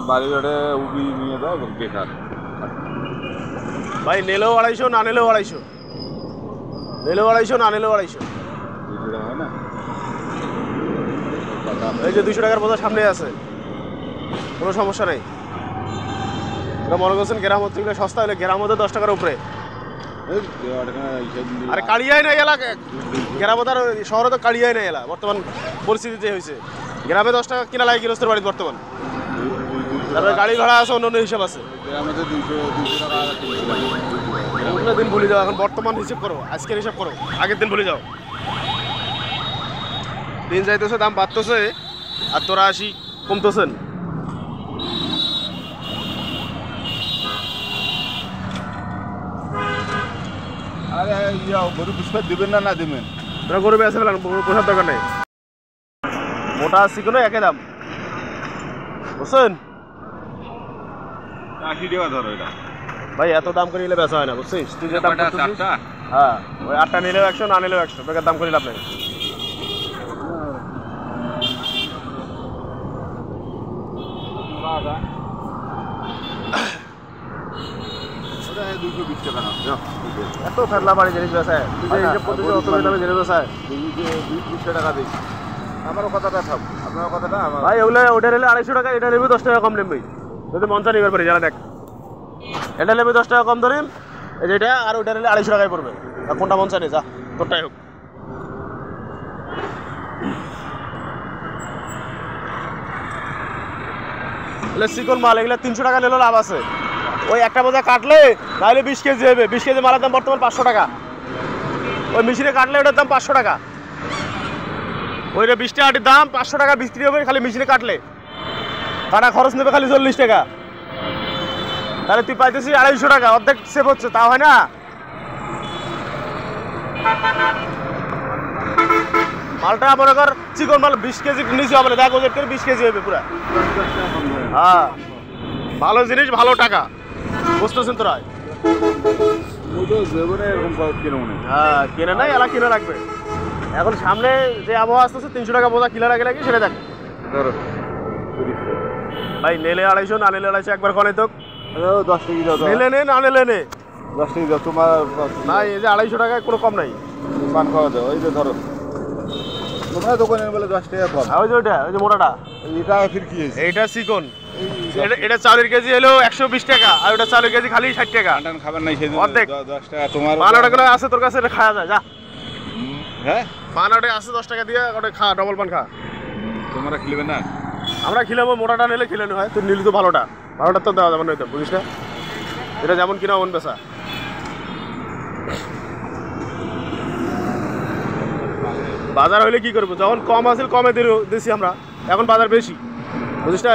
বাড়ি ঘরে উবি নিয়ে দাও বেকার ভাই নিলেও 250, না নিলেও 250, নিলেও 250, না নিলেও 250। হয় না এই যে 200 টাকার বোঝা সামনে আছে, কোনো সমস্যা নেই। ওরা মনে করছেন গ্রাম হচ্ছে সস্তা, হলে গ্রাম হতে 10 টাকার উপরে। আরে কালিয়াই নাই এলাকা, গ্রাম আর শহরে তো কালিয়াই নাই এলা বর্তমান পরিস্থিতিতে হয়েছে। গ্রামে 10 টাকা কিনা লাগে গৃহস্থের বাড়িতে বর্তমান। তারপরে গাড়ি ভাড়া আছে, অন্য হিসাব আছে। দিন ভুলে যাও, এখন বর্তমান হিসাব করো, আজকের হিসাব করো, আগের দিন ভুলে যাও। দিন যাইতেছে, দাম বাড়তেছে, আর তোরা আসি কমতেছেন। আরে গরু পুষ্পাত দিবেন না দিবেন? তোরা গরু বেঁচে ফেলান, পোষার দরকার নেই। মোটা চিকনও একই দাম, বুঝছেন? 80 টাকা ধরো এটা ভাই, এত দাম করে নিলে বেচা হয় না, বুঝছিস? তুই যে দাম করতেছিস, হ্যাঁ, ওই 8টা নিলেও 100, না নিলেও 100 টাকার দাম করে লাভ নেই। এত ফেরলা বাড়ি জিনিস বেচায়, তুই যে হিসেব করতেছিস অত দামে জিনিস বেচায়। 200 টাকা দিই। আমারও কথাটা সব, আপনার কথাটা আমার। ভাই ওগুলো ওটা নিলে 250 টাকা, এটা নেবে 10 টাকা কম নেবে। যদি মঞ্চা নিবার পারি, যারা দেখ, এটা নেবে 10 টাকা কম ধরিম, এই যেটা, আর ওইটা নিলে 250 টাকায় পড়বে। আর কোনটা মঞ্চা নেই, যা তোরটাই হোক। চিকন মাল এগুলো 300 টাকা নিলেও লাভ আছে। ওই একটা বোঝা কাটলে নাহলে 20 কেজি হবে। 20 কেজি মালের দাম বর্তমান 500 টাকা। ওই মেশিনে কাটলে ওটার দাম 500 টাকা। ওইটা 20 টাকাটির দাম 500 টাকা বিক্রি হবে খালি মেশিনে কাটলে। কাটা খরচ নেবে খালি 40 টাকা। তাহলে তুই পাইতেছিস 250 টাকা, অর্ধেক সেভ হচ্ছে, তা হয় না? মালটা মনে কর চিকন মাল 20 কেজি নিচে হবে, দেখ ওদের 20 কেজি হবে পুরা। হ্যাঁ, ভালো জিনিস, ভালো টাকা, বুঝতেছেন তোরা? হ্যাঁ, কিনে নাই, এলা কিনে রাখবে। এখন সামনে যে আবহাওয়া আসতেছে, 300 টাকা বোঝা কিলা রাখে নাকি সেটা দেখ। ভাই নেলে 250, না নেলে 250, একবার কনে তো 10 টাকা দাও। নেলে নে, না নেলে নে। 10 টাকা দাও তোমার। না, এই যে 250 টাকায় কোনো কম নাই। পান খাওয়া দাও, এই যে ধরো তোমরা দোকানে বলে 10 টাকা কম। ওই যে ওইটা, ওই যে মোটাটা, এটা ফির কি হয়েছে? এইটা চিকন, এটা চালের কেজি হলো 120 টাকা, আর ওটা চালের কেজি খালি 60 টাকা। খাবার নাই সেই অর্ধেক 10 টাকা তোমার। 5 টাকা আছে তোর কাছে, এটা খাওয়া যায়, যা। হ্যাঁ, 5 টাকা আছে, 10 টাকা দিয়ে ওটা খা, ডবল পান খা। তোমরা খেলবে না? আমরা খিলাবো, মোটাটা নিলে খিলানো হয়। তুই নিলি তো ভালোটা, ভালোটা তো দেওয়া যাবে না, তো বুঝিস না? এটা যেমন কিনা ওমন বেচা। বাজার হইলে কি করবো, যখন কম আছে কমে দিছি আমরা, এখন বাজার বেশি, বুঝিস না?